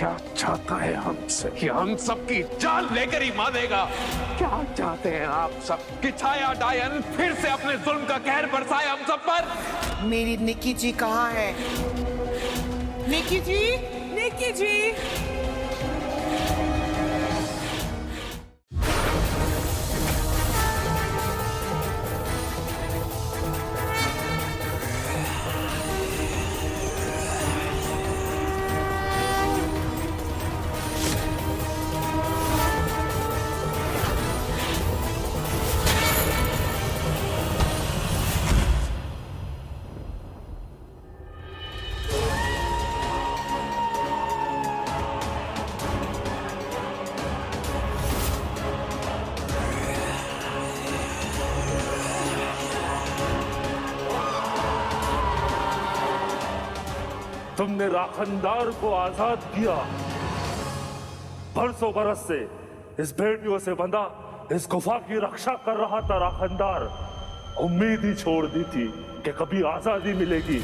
क्या चाहता है हमसे? कि हम सबकी जान लेकर ही मानेगा। क्या चाहते हैं आप सब? कि छाया डायन फिर से अपने जुल्म का कहर बरसाए हम सब पर। मेरी निक्की जी कहाँ है? निक्की जी, निक्की जी। तुमने राखनदार को आजाद किया। बरसों बरस से इस भेड़ियों से बंधा इस गुफा की रक्षा कर रहा था राखनदार। उम्मीद ही छोड़ दी थी कि कभी आजादी मिलेगी।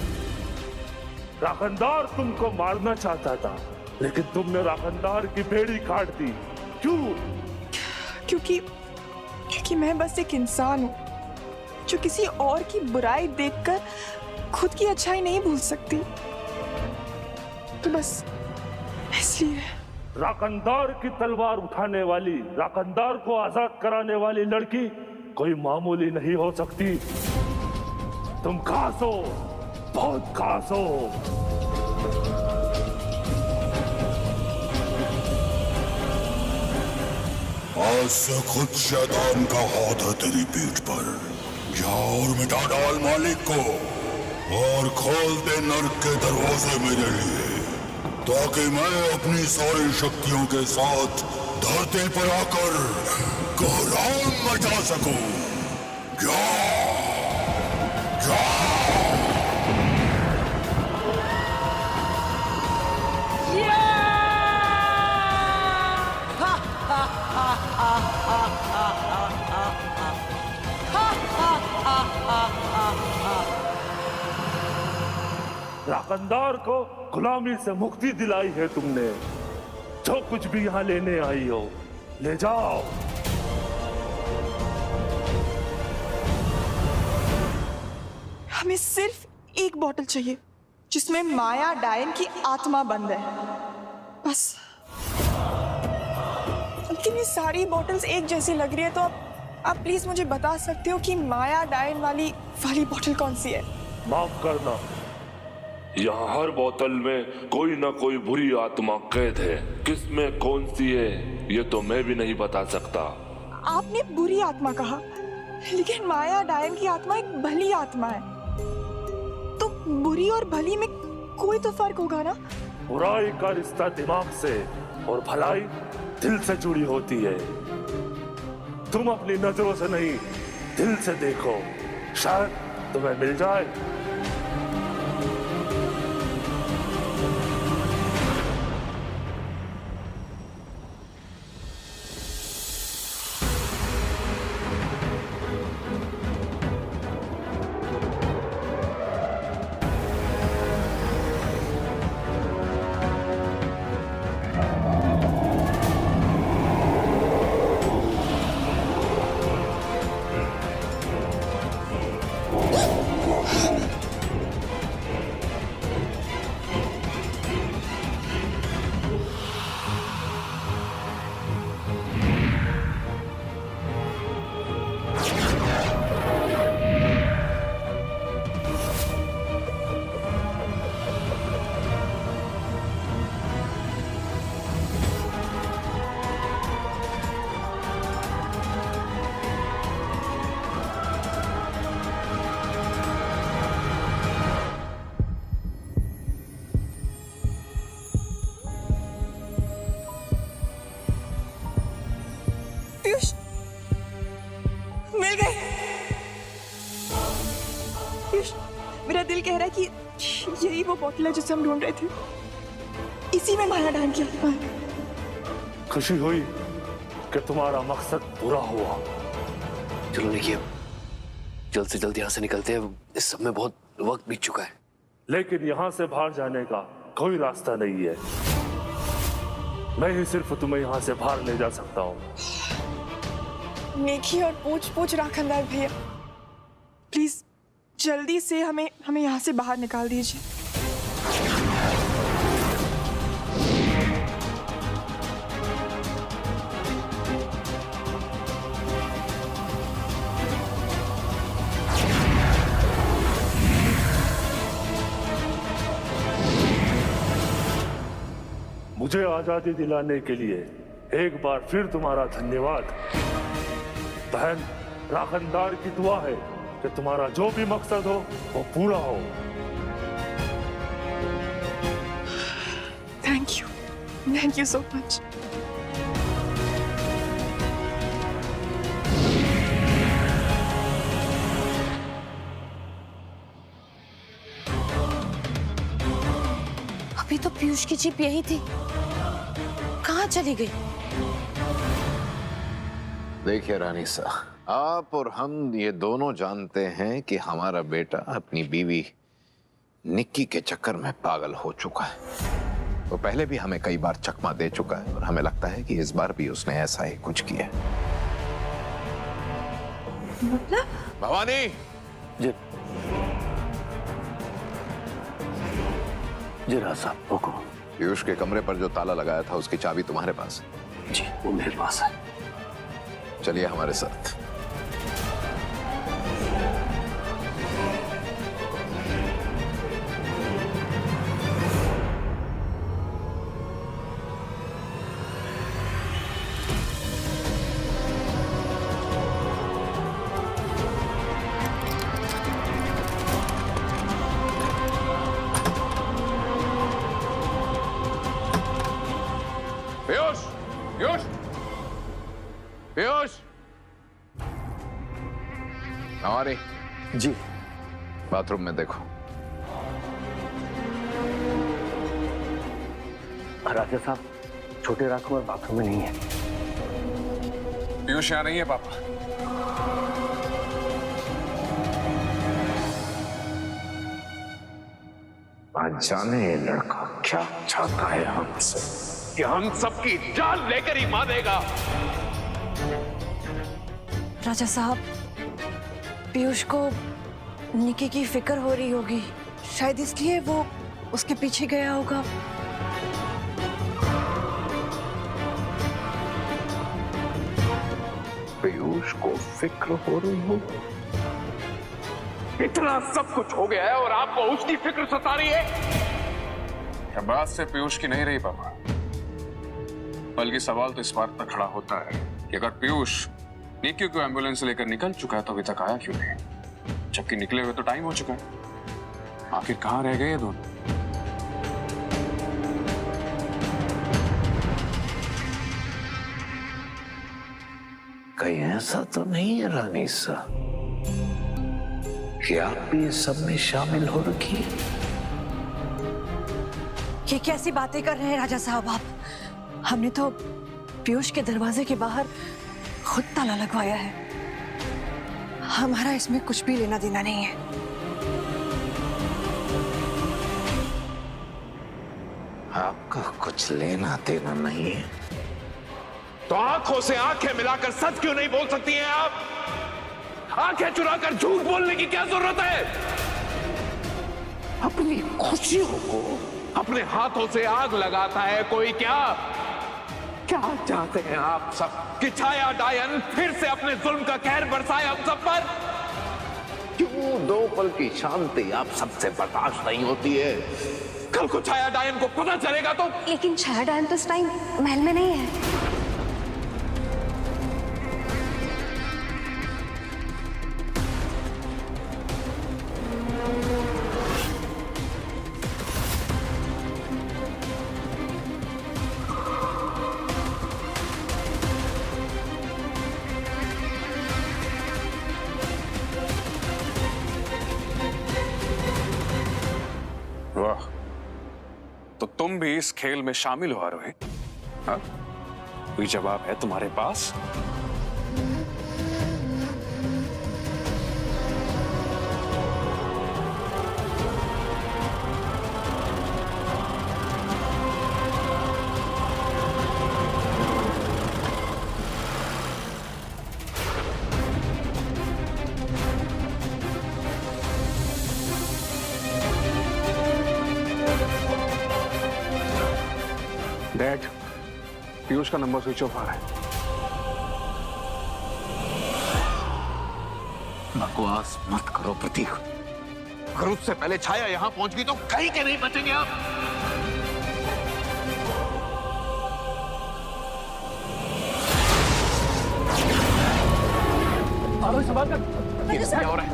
राखनदार तुमको मारना चाहता था, लेकिन तुमने राखनदार की बेड़ी काट दी। क्यों? क्योंकि मैं बस एक इंसान हूँ जो किसी और की बुराई देखकर खुद की अच्छाई नहीं भूल सकती, तो बस इसलिए। राखनदार की तलवार उठाने वाली, राखनदार को आजाद कराने वाली लड़की कोई मामूली नहीं हो सकती। तुम खास हो, बहुत खास हो। आज से खुद शैतान का हाथ है तेरी पीठ पर। जा और मिटा डाल मालिक को और खोल दे नर्क के दरवाजे मेरे लिए, ताकि मैं अपनी सारी शक्तियों के साथ धरती पर आकर कोहराम मचा सकूं। जा, जा। राखनदार को गुलामी से मुक्ति दिलाई है तुमने। जो कुछ भी यहाँ लेने आई हो ले जाओ। हमें सिर्फ एक बोतल चाहिए जिसमें माया डायन की आत्मा बंद है, बस। लेकिन ये सारी बोतल्स एक जैसी लग रही है, तो आप प्लीज मुझे बता सकते हो कि माया डायन वाली बोतल कौन सी है? माफ करना, यहाँ हर बोतल में कोई ना कोई बुरी आत्मा कैद है। किसमें कौन सी है ये तो मैं भी नहीं बता सकता। आपने बुरी आत्मा कहा, लेकिन माया डायन की आत्मा एक भली आत्मा है, तो बुरी और भली में कोई तो फर्क होगा ना? बुराई का रिश्ता दिमाग से और भलाई दिल से जुड़ी होती है। तुम अपनी नजरों से नहीं, दिल से देखो, शायद तुम्हें मिल जाए। पीयूष, मिल गए। पीयूष, मेरा दिल कह रहा है कि यही वो बोतल है जिसे हम ढूंढ रहे थे। इसी में माया डायन की आत्मा है। खुशी हुई कि तुम्हारा मकसद पूरा हुआ। चलो देखिए, जल्द से जल्द यहाँ से निकलते हैं। इस सब में बहुत वक्त बीत चुका है। लेकिन यहाँ से बाहर जाने का कोई रास्ता नहीं है। मैं ही सिर्फ तुम्हें यहाँ से बाहर ले जा सकता हूँ। नेकी और पूछ पूछ राखनदार भैया, प्लीज जल्दी से हमें यहाँ से बाहर निकाल दीजिए। मुझे आजादी दिलाने के लिए एक बार फिर तुम्हारा धन्यवाद। बहन, राखनदार की दुआ है कि तुम्हारा जो भी मकसद हो वो पूरा हो। Thank you so much. अभी तो पीयूष की जीप यही थी, कहाँ चली गई? देखिए रानी साहब, आप और हम ये दोनों जानते हैं कि हमारा बेटा अपनी बीवी निक्की के चक्कर में पागल हो चुका है। वो पहले भी हमें कई बार चकमा दे चुका है और हमें लगता है कि इस बार भी उसने ऐसा ही कुछ किया। मतलब? भवानी जी राज साहब, हुक्म। पीयूष के कमरे पर जो ताला लगाया था उसकी चाबी तुम्हारे पास है? जी वो मेरे पास है। चलिए हमारे साथ। पीयूष, पीयूष, पीयूष, हमारी जी बाथरूम में देखो। राजा साहब, छोटे राजकुमार बाथरूम में नहीं है। पीयूष यहाँ नहीं है पापा। जाने ये लड़का क्या चाहता है हमसे कि हम सबकी जान लेकर ही मानेगा। राजा साहब, पीयूष को निकी की फिक्र हो रही होगी, शायद इसलिए वो उसके पीछे गया होगा। पीयूष को फिक्र हो रही हो? इतना सब कुछ हो गया है और आपको उसकी फिक्र सता रही है। बात से पीयूष की नहीं रही पापा, बल्कि सवाल तो इस बात तक खड़ा होता है कि अगर पीयूष निक्की को एम्बुलेंस से लेकर निकल चुका है तो अभी तक आया क्यों नहीं, जबकि निकले हुए तो टाइम हो चुका है। आखिर कहाँ रह गए ये दोनों? कहीं ऐसा तो नहीं है रानी साहब कि आप भी इस सब में शामिल हो रखी? ये कैसी बातें कर रहे हैं राजा साहब आप? हमने तो पीयूष के दरवाजे के बाहर खुद ताला लगवाया है। हमारा इसमें कुछ भी लेना देना नहीं है। आपका कुछ लेना देना नहीं है तो आंखों से आंखें मिलाकर सच क्यों नहीं बोल सकती हैं आप? आंखें चुराकर झूठ बोलने की क्या जरूरत है? अपनी खुशियों को अपने हाथों से आग लगाता है कोई क्या? क्या चाहते हैं आप सब कि छाया डायन फिर से अपने जुल्म का कहर बरसाए हम सब पर? क्यों दो पल की शांति आप सबसे बर्दाश्त नहीं होती है? कल को छाया डायन को पता चलेगा तो? लेकिन छाया डायन तो इस टाइम महल में नहीं है। वाह, तो तुम भी इस खेल में शामिल हो रोहित? हाँ? कोई जवाब है तुम्हारे पास? डैड, पीयूष का नंबर स्विच ऑफ आ रहा है। बकवास मत करो प्रतीक। अगर उससे पहले छाया यहां पहुंच गई तो कहीं के नहीं बचेंगे आप। क्या हो रहा है?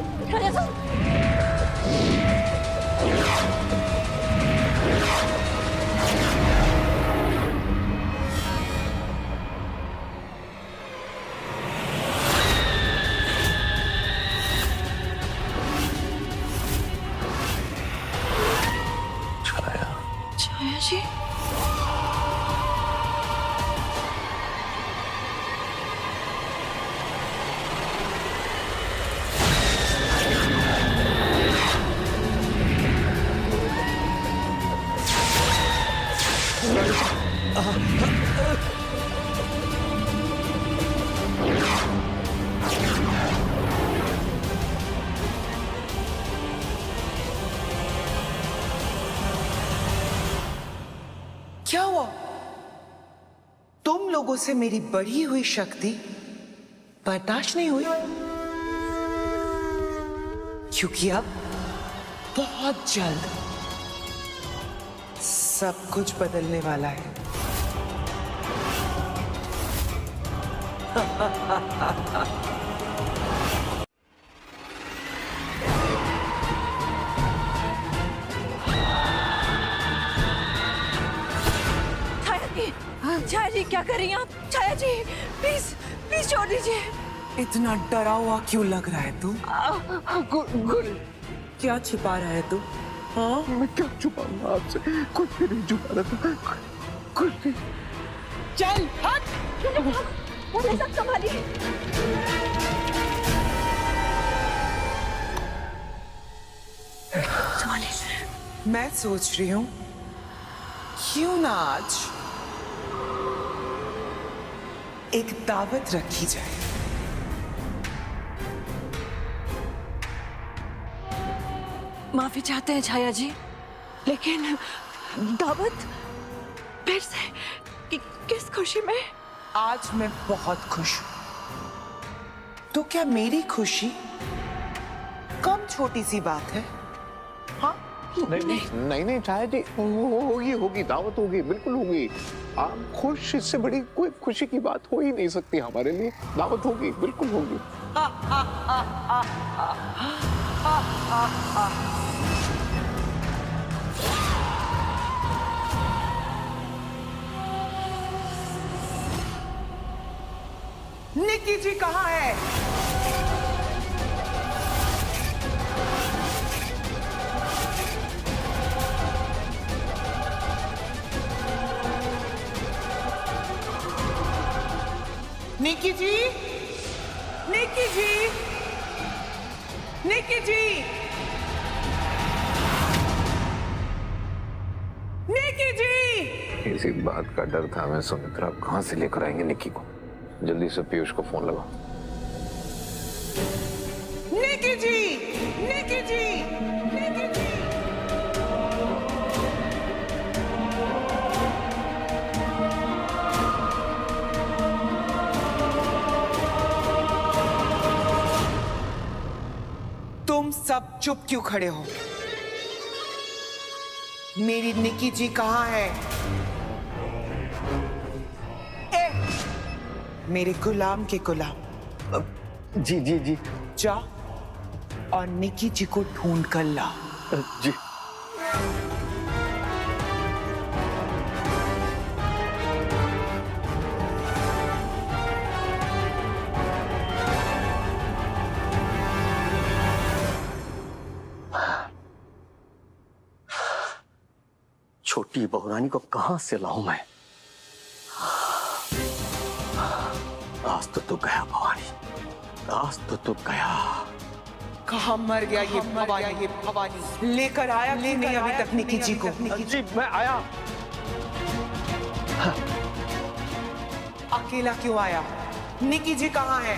छाया जी, क्या हुआ? तुम लोगों से मेरी बढ़ी हुई शक्ति बर्दाश्त नहीं हुई? क्योंकि अब बहुत जल्द सब कुछ बदलने वाला है। छाया जी, क्या कर रही हैं आप? छाया जी, प्लीज प्लीज छोड़ दीजिए। इतना डरा हुआ क्यों लग रहा है तू? क्या छिपा रहा है तू? हाँ, मैं क्या छुपाऊंगा आपसे? कुछ भी नहीं छुपा रहा था, कुछ भी। चल हट। मुझे सब संभालिए। मैं सोच रही हूँ क्यों ना आज एक दावत रखी जाए। माफी चाहते हैं छाया जी, लेकिन दावत फिर से किस खुशी में? आज मैं बहुत खुश हूं। तो क्या मेरी खुशी कम छोटी सी बात है? हाँ? नहीं छाया जी, होगी दावत होगी, बिल्कुल होगी। आप खुश, इससे बड़ी कोई खुशी की बात हो ही नहीं सकती हमारे लिए। दावत होगी, बिल्कुल होगी। निक्की जी कहाँ है? निक्की जी, निक्की जी, निक्की जी, निक्की जी। इसी बात का डर था मैं सुमित्रा। आप कहां से लेकर आएंगे निक्की को? जल्दी से पीयूष को फोन लगाओ। निक्की जी, निक्की जी, निक्की जी। तुम सब चुप क्यों खड़े हो? मेरी निक्की जी कहाँ है? मेरे गुलाम के गुलाम। जी जी जी। जा और निक्की जी को ढूंढ कर ला। जी। छोटी बहुरानी को कहां से लाऊं मैं? आज तो तू गया भवानी, आज तो तू गया। कहाँ मर गया ये भवानी? भवानी लेकर आया कि नहीं अभी तक निक्की जी को? जी मैं आया। अकेला क्यों आया? निक्की जी कहाँ है?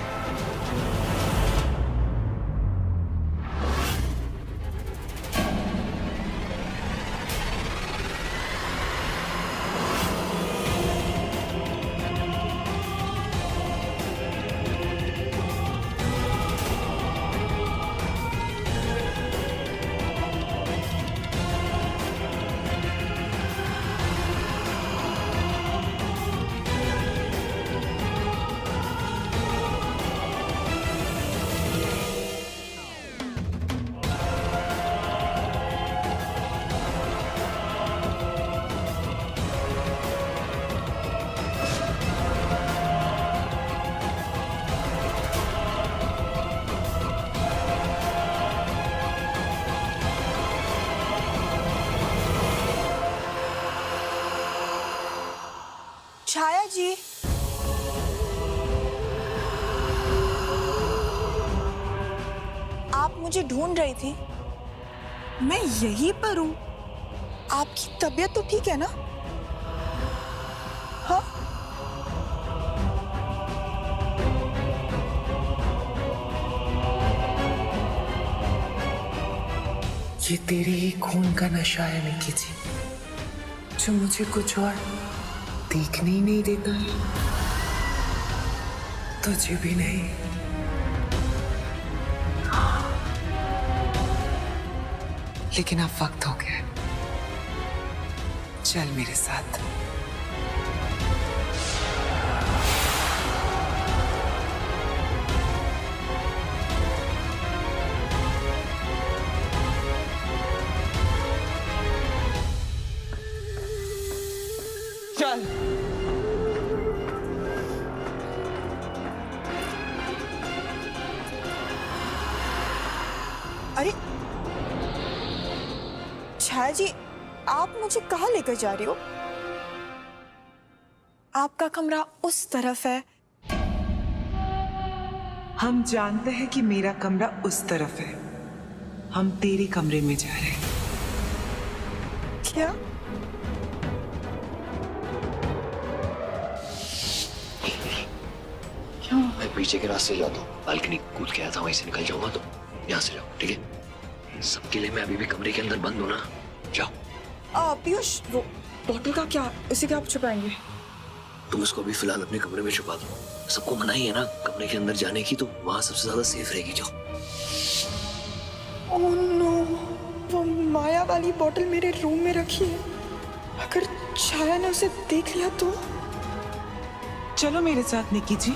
छाया जी, आप मुझे ढूंढ रही थी? मैं यहीं पर हूँ। आपकी तबीयत तो ठीक है ना? हाँ? ये तेरे ही खून का नशा है निकी जी, जो मुझे कुछ और देखने ही नहीं देता है, तुझे भी नहीं। लेकिन अब वक्त हो गया, चल मेरे साथ। चल। अरे छाया जी, आप मुझे कहाँ लेकर जा रही हो? आपका कमरा उस तरफ है। हम जानते हैं कि मेरा कमरा उस तरफ है। हम तेरे कमरे में जा रहे हैं। क्या? मैं पीछे के रास्ते जाता हूँ, बालकनी कूद के आया था, वहीं से निकल जाऊंगा, तो यहाँ से जाओ, ठीक है? सबके लिए मैं अभी भी कमरे के अंदर बंद हूँ ना, जाओ। पीयूष, वो बॉटल का क्या, उसे क्या आप छुपाएंगे? तुम उसको अभी फिलहाल अपने कमरे में छुपा दो। सबको मनाही है ना कमरे के अंदर जाने की, तो वहां सबसे ज्यादा सेफ रहेगी। जाओ। ओह नो, वो माया वाली बॉटल मेरे रूम में रखी है। अगर छाया ने उसे देख लिया तो? चलो मेरे साथ निकी जी।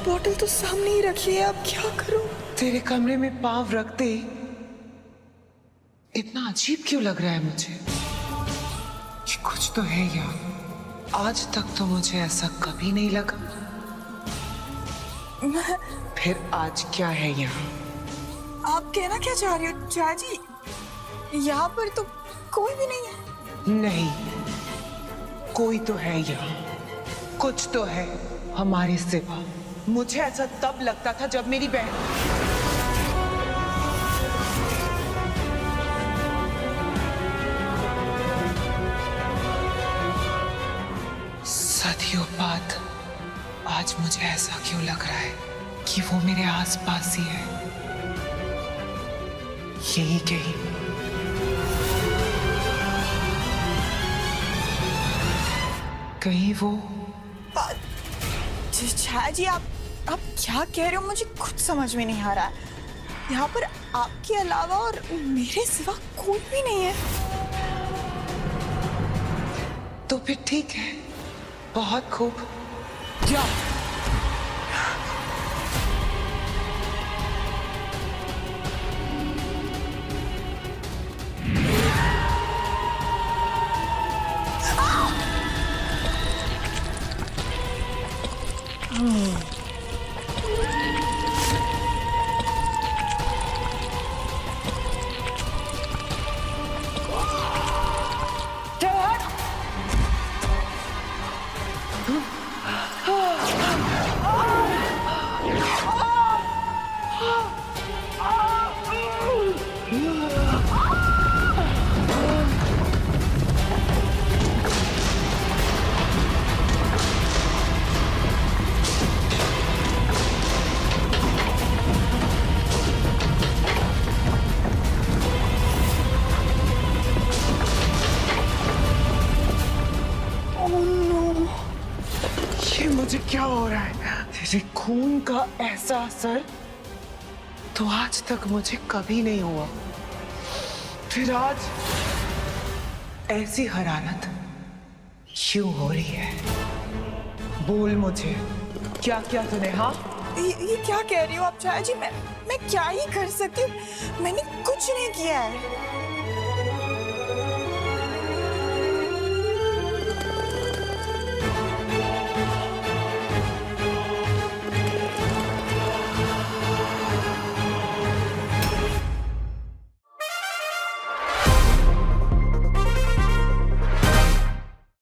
बॉटल तो सामने ही रखी है, अब क्या करूं? तेरे कमरे में पांव रखते इतना अजीब क्यों लग रहा है मुझे? कि कुछ तो है यहाँ। आज तक तो मुझे ऐसा कभी नहीं लगा। फिर आज क्या है यहाँ? आप कहना क्या चाह रही हो छाया जी? यहाँ पर तो कोई भी नहीं है। नहीं, कोई तो है यहाँ, कुछ तो है हमारे सिवा। मुझे ऐसा तब लगता था जब मेरी बहन सदियों बाद आज मुझे ऐसा क्यों लग रहा है कि वो मेरे आसपास ही है, यही कहीं। कहीं वो छाया जी, आप क्या कह रहे हो? मुझे खुद समझ में नहीं आ रहा है। यहाँ पर आपके अलावा और मेरे सिवा कोई भी नहीं है। तो फिर ठीक है, बहुत खूब। क्या? मुझे क्या हो रहा है? तेरे खून का ऐसा असर तो आज तक मुझे कभी नहीं हुआ, फिर आज ऐसी हरारत क्यों हो रही है? बोल मुझे, क्या क्या तूने? हाँ, ये क्या कह रही हो आप छाया जी? मैं क्या ही कर सकती हूँ? मैंने कुछ नहीं किया है।